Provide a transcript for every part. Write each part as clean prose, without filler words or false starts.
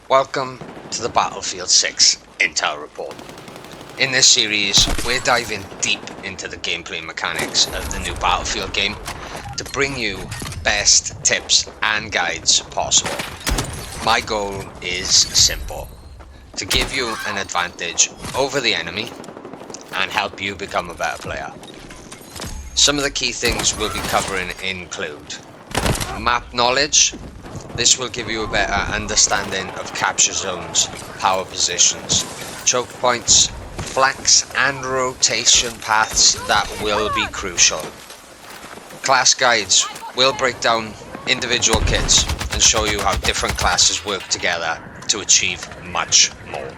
Welcome to the Battlefield 6 Intel Report. In this series, we're diving deep into the gameplay mechanics of the new Battlefield game to bring you best tips and guides possible. My goal is simple: to give you an advantage over the enemy and help you become a better player. Some of the key things we'll be covering include map knowledge. This will give you a better understanding of capture zones, power positions, choke points, flanks and rotation paths that will be crucial. Class guides will break down individual kits and show you how different classes work together to achieve much more.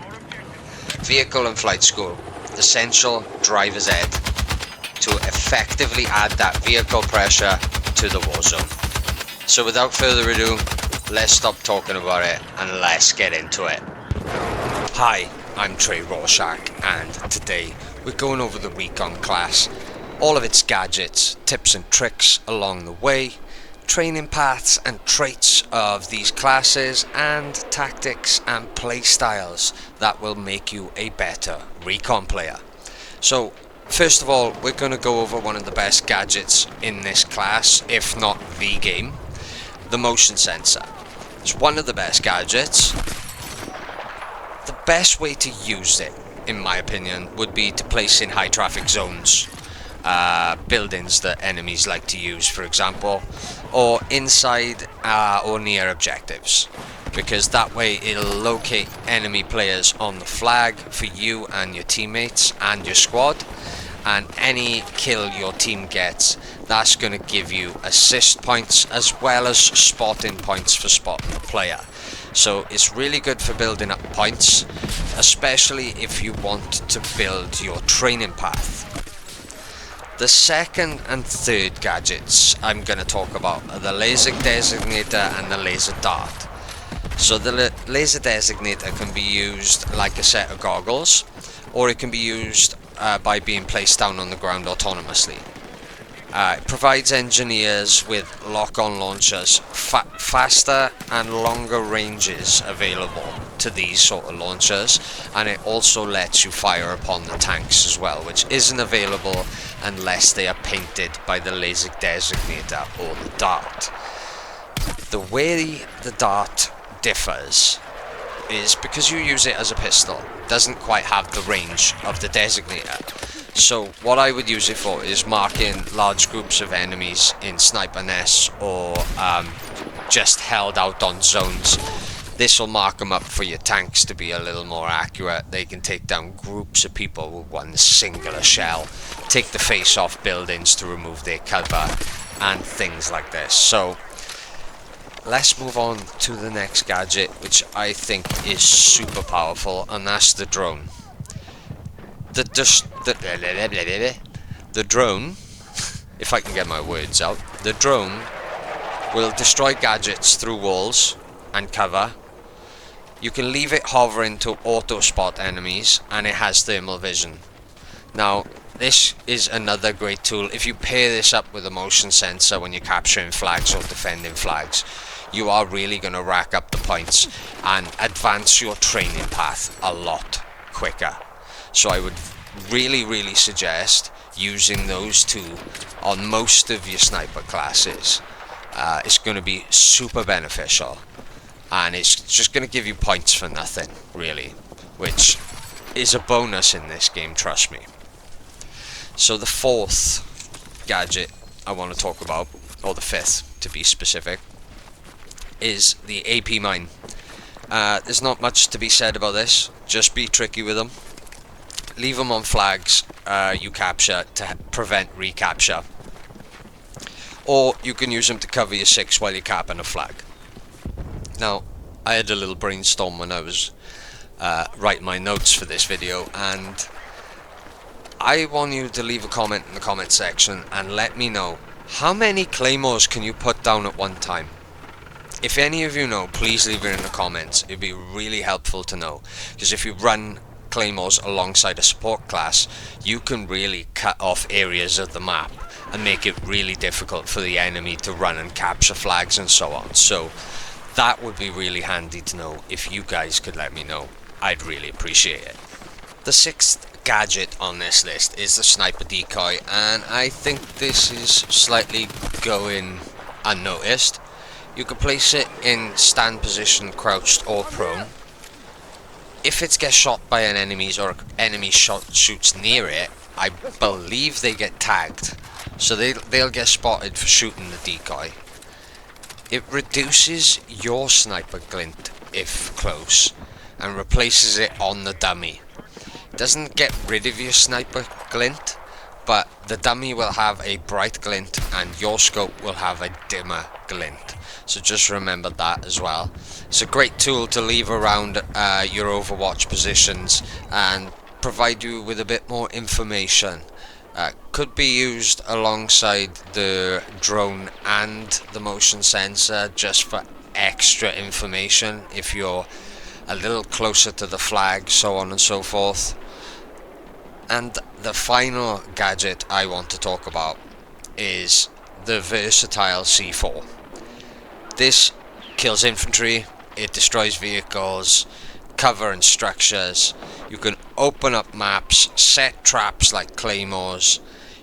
Vehicle and flight school, essential driver's ed to effectively add that vehicle pressure to the war zone. So without further ado, let's stop talking about it and let's get into it. Hi, I'm Trey Rorschach, and today we're going over the Recon Class, all of its gadgets, tips and tricks along the way, training paths and traits of these classes, and tactics and play styles that will make you a better Recon player. So first of all, we're going to go over one of the best gadgets in this class, if not the game, the motion sensor. It's one of the best gadgets. The best way to use it, in my opinion, would be to place in high traffic zones, buildings that enemies like to use, for example, or inside or near objectives, because that way it'll locate enemy players on the flag for you and your teammates and your squad, and any kill your team gets, that's going to give you assist points as well as spotting points for spotting the player. So it's really good for building up points, especially if you want to build your training path. The second and third gadgets I'm going to talk about are the laser designator and the laser dart. So the laser designator can be used like a set of goggles, or it can be used by being placed down on the ground autonomously. It provides engineers with lock-on launchers, faster and longer ranges available to these sort of launchers, and it also lets you fire upon the tanks as well, which isn't available unless they are painted by the laser designator or the dart. The way the dart differs is because you use it as a pistol, it doesn't quite have the range of the designator. So what I would use it for is marking large groups of enemies in sniper nests or just held out on zones. This will mark them up for your tanks to be a little more accurate. They can take down groups of people with one singular shell, take the face off buildings to remove their cover, and things like this. So let's move on to the next gadget, which I think is super powerful, and that's the drone. The drone, if I can get my words out, the drone will destroy gadgets through walls and cover. You can leave it hovering to auto spot enemies, and it has thermal vision. Now, this is another great tool. If you pair this up with a motion sensor when you're capturing flags or defending flags, you are really going to rack up the points and advance your training path a lot quicker. So I would really suggest using those two on most of your sniper classes. It's going to be super beneficial, and it's just going to give you points for nothing, really, which is a bonus in this game, trust me. So the fourth gadget I want to talk about, or the fifth to be specific, is the AP mine. There's not much to be said about this. Just be tricky with them. Leave them on flags you capture to prevent recapture, or you can use them to cover your six while you're capping a flag. Now, I had a little brainstorm when I was writing my notes for this video, and I want you to leave a comment in the comment section and let me know, how many claymores can you put down at one time? If any of you know, please leave it in the comments. It'd be really helpful to know, because if you run claymores alongside a support class, you can really cut off areas of the map and make it really difficult for the enemy to run and capture flags and so on. So That would be really handy to know. If you guys could let me know, I'd really appreciate it. The sixth gadget on this list is the sniper decoy, and I think this is slightly going unnoticed. You can place it in stand position, crouched or prone. If it gets shot by an enemy or enemy shoots near it, I believe they get tagged, so they'll get spotted for shooting the decoy. It reduces your sniper glint if close and replaces it on the dummy. It doesn't get rid of your sniper glint, but the dummy will have a bright glint and your scope will have a dimmer glint. So just remember that as well. It's a great tool to leave around your Overwatch positions and provide you with a bit more information. Could be used alongside the drone and the motion sensor just for extra information if you're a little closer to the flag, so on and so forth. And the final gadget I want to talk about is the versatile C4. This kills infantry, it destroys vehicles, cover and structures. You can open up maps, set traps like claymores.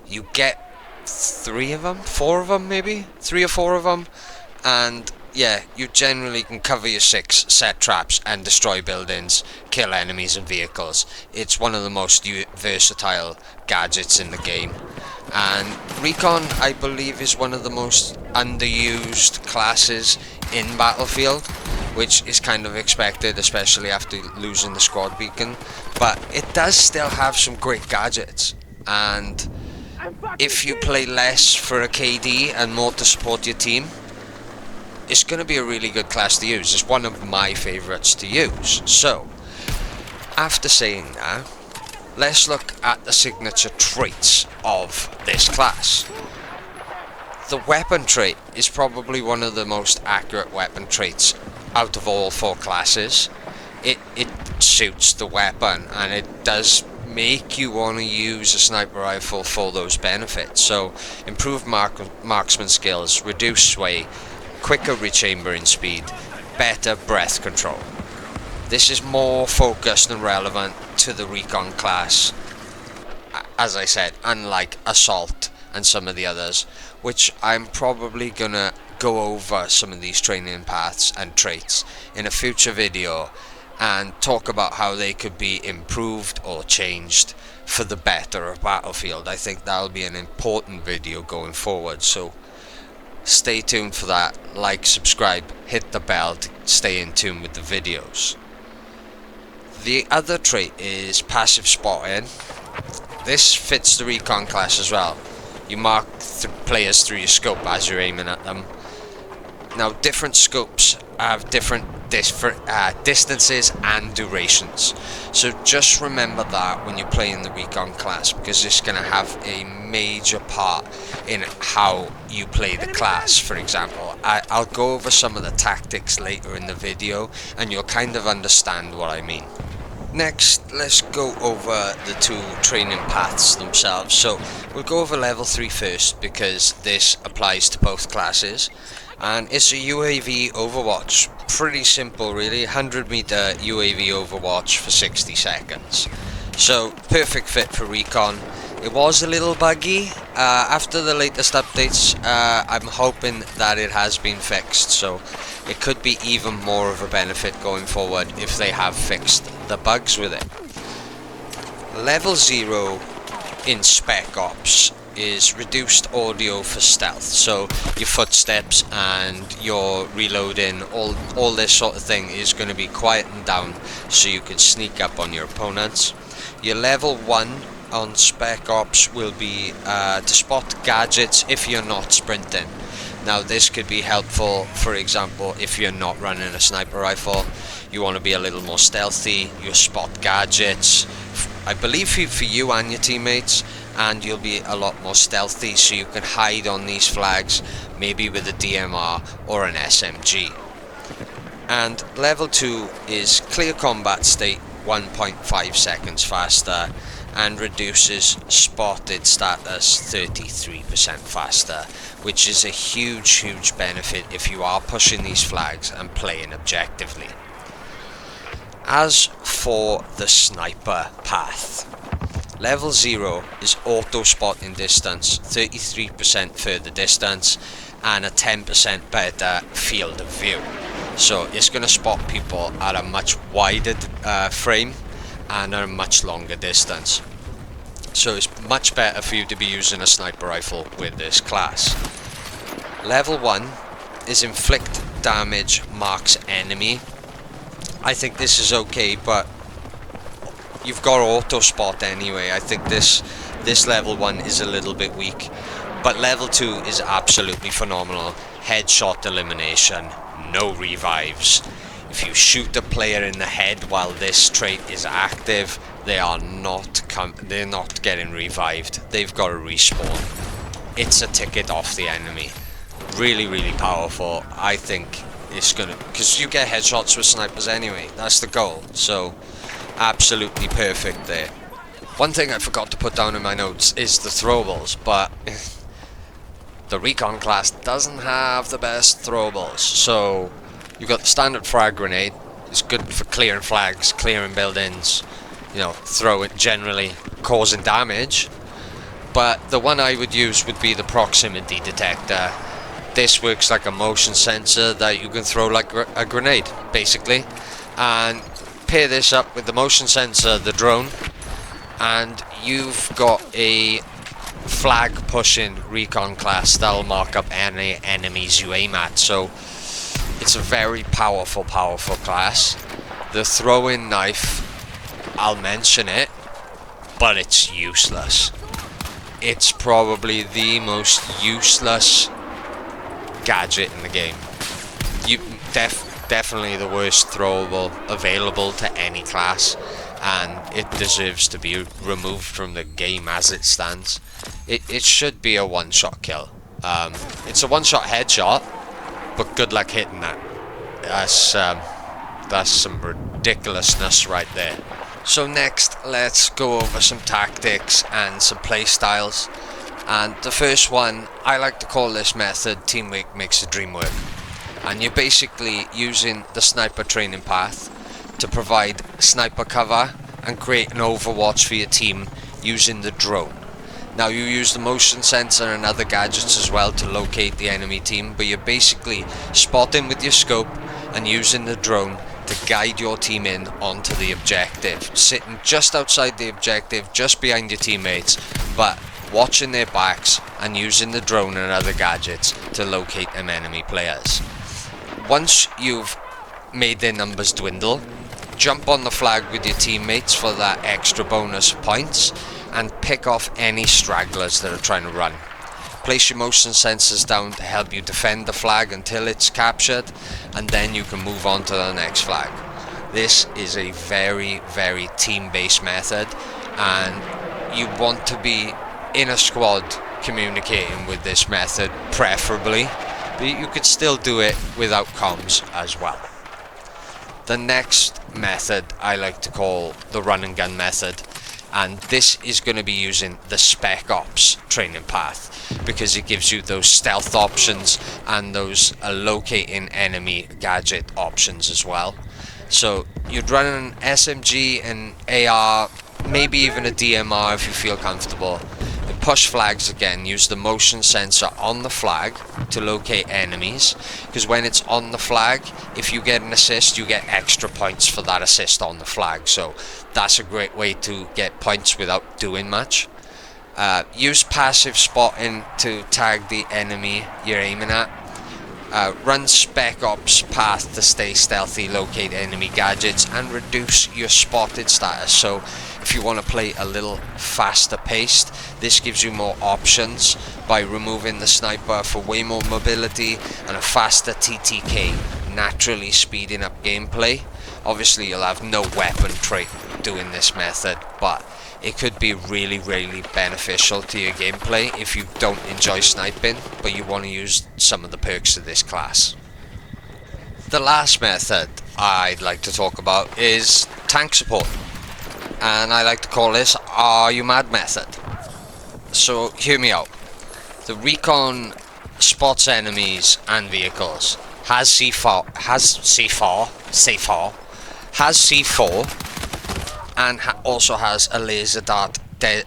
You get 3 of them, 4 of them maybe, 3 or 4 of them, and yeah, you generally can cover your 6, set traps and destroy buildings, kill enemies and vehicles. It's one of the most versatile gadgets in the game. And Recon, I believe, is one of the most underused classes in Battlefield, which is kind of expected, especially after losing the squad beacon. But it does still have some great gadgets, and if you play less for a KD and more to support your team, it's going to be a really good class to use. It's one of my favourites to use. So, after saying that, let's look at the signature traits of this class. The weapon trait is probably one of the most accurate weapon traits out of all 4 classes. It suits the weapon, and it does make you want to use a sniper rifle for those benefits. So, improved marksman skills, reduced sway, quicker rechambering speed, better breath control. This is more focused and relevant to the Recon class, as I said, unlike Assault and some of the others, which I'm probably gonna go over some of these training paths and traits in a future video and talk about how they could be improved or changed for the better of Battlefield. I think that'll be an important video going forward, so stay tuned for that. Like, subscribe, hit the bell to stay in tune with the videos. The other trait is passive spotting. This fits the Recon class as well. You mark players through your scope as you're aiming at them. Now, different scopes have different distances and durations, so just remember that when you're playing the Recon class, because it's going to have a major part in how you play the class. For example, I'll go over some of the tactics later in the video and you'll kind of understand what I mean. Next, let's go over the 2 training paths themselves. So we'll go over level 3 first, because this applies to both classes, and it's a UAV Overwatch. Pretty simple really, 100 meter UAV Overwatch for 60 seconds. So perfect fit for Recon. It was a little buggy after the latest updates. I'm hoping that it has been fixed, so it could be even more of a benefit going forward if they have fixed the bugs with it. Level 0 in Spec Ops is reduced audio for stealth, so your footsteps and your reloading, all this sort of thing is going to be quietened down so you can sneak up on your opponents. Your level 1 on Spec Ops will be to spot gadgets if you're not sprinting. Now this could be helpful, for example, if you're not running a sniper rifle, you want to be a little more stealthy, you spot gadgets, I believe for you and your teammates, and you'll be a lot more stealthy, so you can hide on these flags, maybe with a DMR or an SMG. And level 2 is clear combat state, 1.5 seconds faster, and reduces spotted status 33% faster, which is a huge benefit if you are pushing these flags and playing objectively. As for the sniper path, level 0 is auto spotting distance, 33% further distance, and a 10% better field of view. So it's going to spot people at a much wider frame and at a much longer distance. So it's much better for you to be using a sniper rifle with this class. Level 1 is inflict damage marks enemy. I think this is okay, but you've got auto spot anyway. I think this level 1 is a little bit weak, but level 2 is absolutely phenomenal. Headshot elimination, no revives. If you shoot a player in the head while this trait is active, they're not getting revived. They've got to respawn. It's a ticket off the enemy. Really powerful. I think it's gonna, because you get headshots with snipers anyway. That's the goal. So absolutely perfect there. One thing I forgot to put down in my notes is the throwables, but the Recon class doesn't have the best throwables. So you've got the standard frag grenade. It's good for clearing flags, clearing buildings, you know, throw it generally causing damage. But the one I would use would be the proximity detector. This works like a motion sensor that you can throw like a grenade, basically. And pair this up with the motion sensor, the drone, and you've got a flag pushing Recon class that'll mark up any enemies you aim at. So it's a very powerful class. The throwing knife, I'll mention it, but it's useless. It's probably the most useless gadget in the game. You definitely the worst throwable available to any class, and it deserves to be removed from the game as it stands. It should be a one-shot kill. It's a one-shot headshot, but good luck hitting that. That's some ridiculousness right there. So next, let's go over some tactics and some play styles. And the first one, I like to call this method teamwork makes the dream work. And you're basically using the sniper training path to provide sniper cover and create an overwatch for your team using the drone. Now you use the motion sensor and other gadgets as well to locate the enemy team, but you're basically spotting with your scope and using the drone to guide your team in onto the objective, sitting just outside the objective, just behind your teammates, but watching their backs and using the drone and other gadgets to locate them enemy players. Once you've made their numbers dwindle, jump on the flag with your teammates for that extra bonus points and pick off any stragglers that are trying to run. Place your motion sensors down to help you defend the flag until it's captured, and then you can move on to the next flag. This is a very team-based method, and you want to be in a squad communicating with this method preferably, but you could still do it without comms as well. The next method I like to call the run and gun method, and this is going to be using the Spec Ops training path because it gives you those stealth options and those locating enemy gadget options as well. So you'd run an SMG and AR, maybe even a DMR if you feel comfortable. Push flags again, use the motion sensor on the flag to locate enemies, because when it's on the flag, if you get an assist, you get extra points for that assist on the flag. So that's a great way to get points without doing much. Use passive spotting to tag the enemy you're aiming at. Run Spec Ops path to stay stealthy, locate enemy gadgets, and reduce your spotted status. So if you want to play a little faster paced, this gives you more options by removing the sniper for way more mobility and a faster TTK, naturally speeding up gameplay. Obviously you'll have no weapon trait doing this method, but it could be really beneficial to your gameplay if you don't enjoy sniping but you want to use some of the perks of this class. The last method I'd like to talk about is tank support. and I like to call this "Are You Mad" method. So hear me out. The Recon spots enemies and vehicles, has C4, and also has a laser dart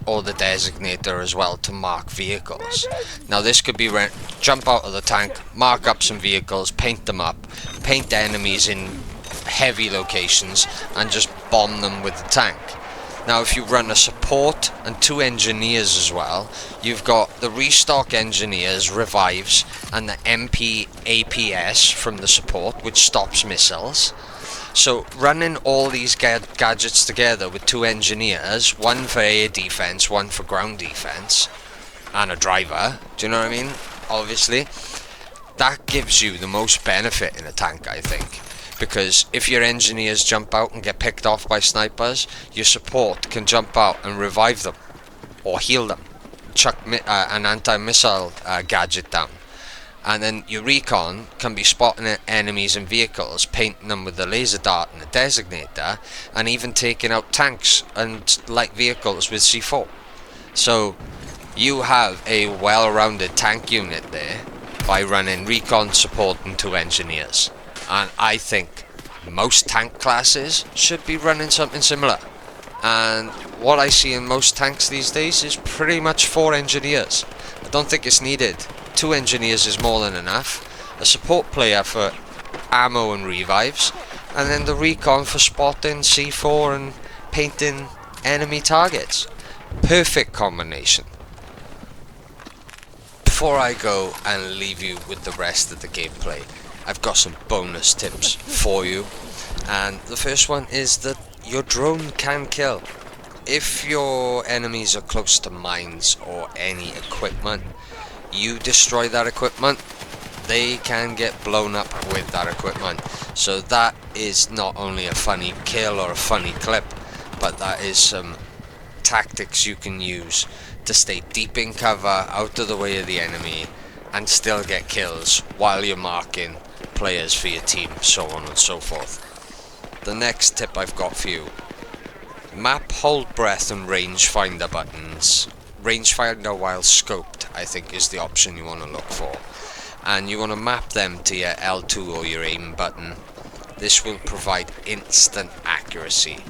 or the designator as well to mark vehicles. Now this could be jump out of the tank, mark up some vehicles, paint them up, paint enemies in heavy locations, and just bomb them with the tank. Now if you run a support and 2 engineers as well, you've got the restock engineers, revives, and the MP APS from the support, which stops missiles. So running all these gadgets together with 2 engineers, one for air defense, one for ground defense, and a driver, do you know what I mean? Obviously, that gives you the most benefit in a tank, I think. Because if your engineers jump out and get picked off by snipers, your support can jump out and revive them, or heal them, chuck an anti-missile gadget down. And then your recon can be spotting enemies and vehicles, painting them with the laser dart and the designator, and even taking out tanks and light vehicles with C4. So you have a well-rounded tank unit there by running recon, support, and 2 engineers. And I think most tank classes should be running something similar. And what I see in most tanks these days is pretty much 4 engineers. I don't think it's needed. 2 engineers is more than enough. A support player for ammo and revives, and then the recon for spotting C4 and painting enemy targets. Perfect combination. Before I go and leave you with the rest of the gameplay, I've got some bonus tips for you. And the first one is that your drone can kill. If your enemies are close to mines or any equipment, you destroy that equipment, they can get blown up with that equipment. So that is not only a funny kill or a funny clip, but that is some tactics you can use to stay deep in cover, out of the way of the enemy, and still get kills while you're marking players for your team, so on and so forth. The next tip I've got for you: map, hold breath, and rangefinder buttons. Rangefinder while scoped, I think, is the option you want to look for, and you want to map them to your L2 or your aim button. This will provide instant accuracy,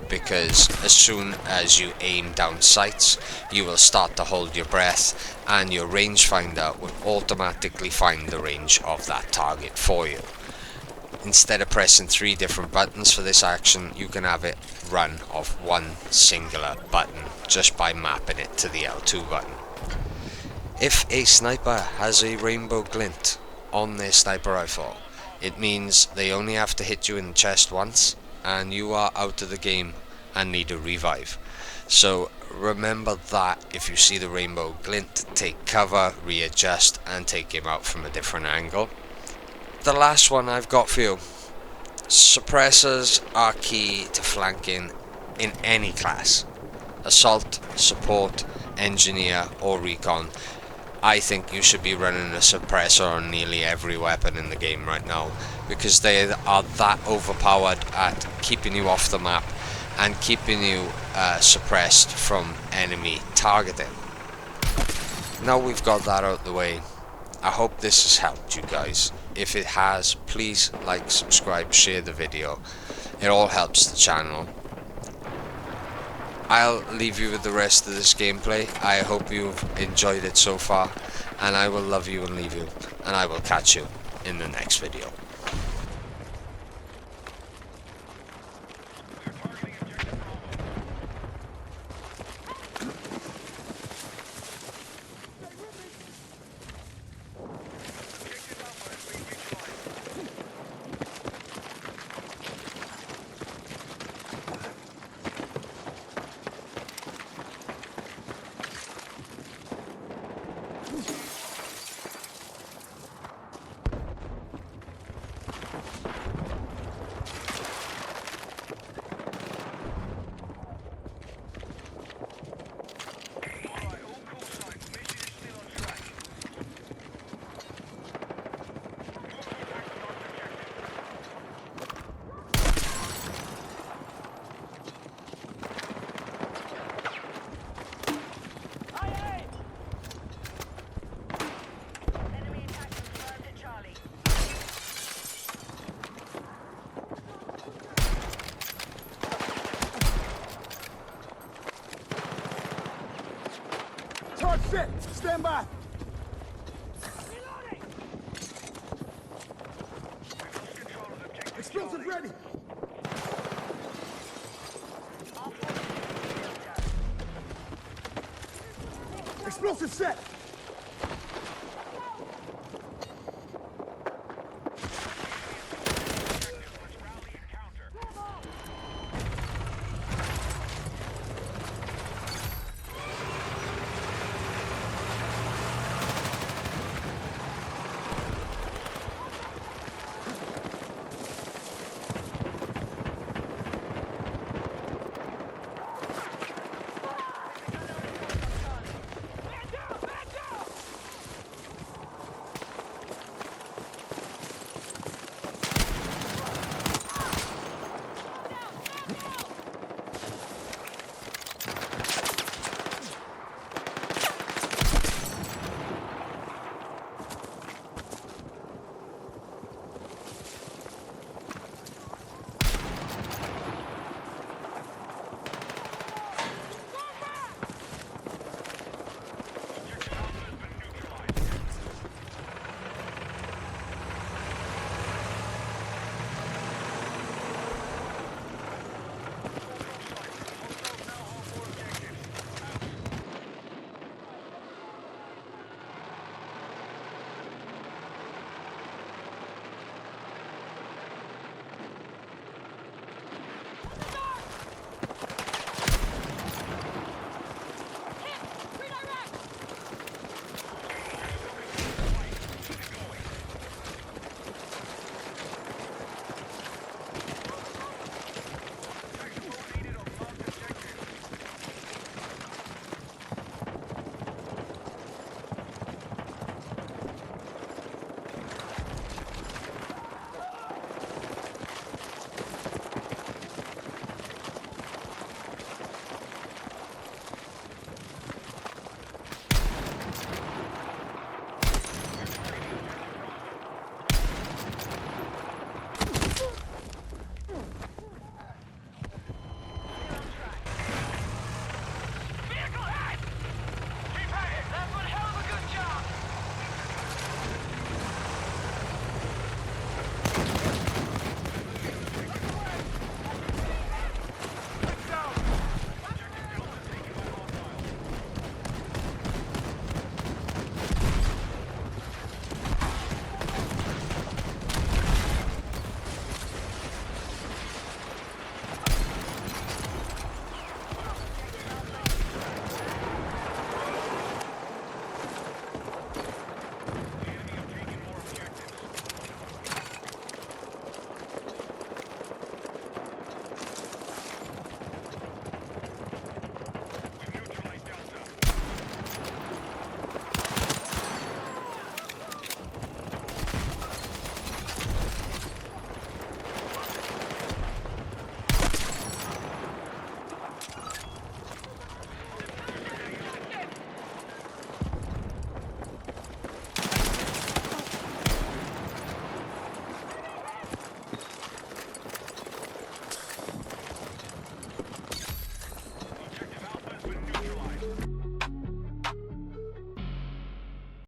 because as soon as you aim down sights, you will start to hold your breath, and your rangefinder will automatically find the range of that target for you. Instead of pressing 3 different buttons for this action, you can have it run off one singular button just by mapping it to the L2 button. If a sniper has a rainbow glint on their sniper rifle, it means they only have to hit you in the chest once and you are out of the game and need a revive. So remember that if you see the rainbow glint, take cover, readjust, and take him out from a different angle. The last one I've got for you: suppressors are key to flanking in any class. Assault, support, engineer, or recon. I think you should be running a suppressor on nearly every weapon in the game right now, because they are that overpowered at keeping you off the map and keeping you suppressed from enemy targeting. Now we've got that out of the way, I hope this has helped you guys. If it has, please like, subscribe, share the video. It all helps the channel. I'll leave you with the rest of this gameplay. I hope you've enjoyed it so far, and I will love you and leave you, and I will catch you in the next video. set. Stand by. Explosive ready. Explosive set.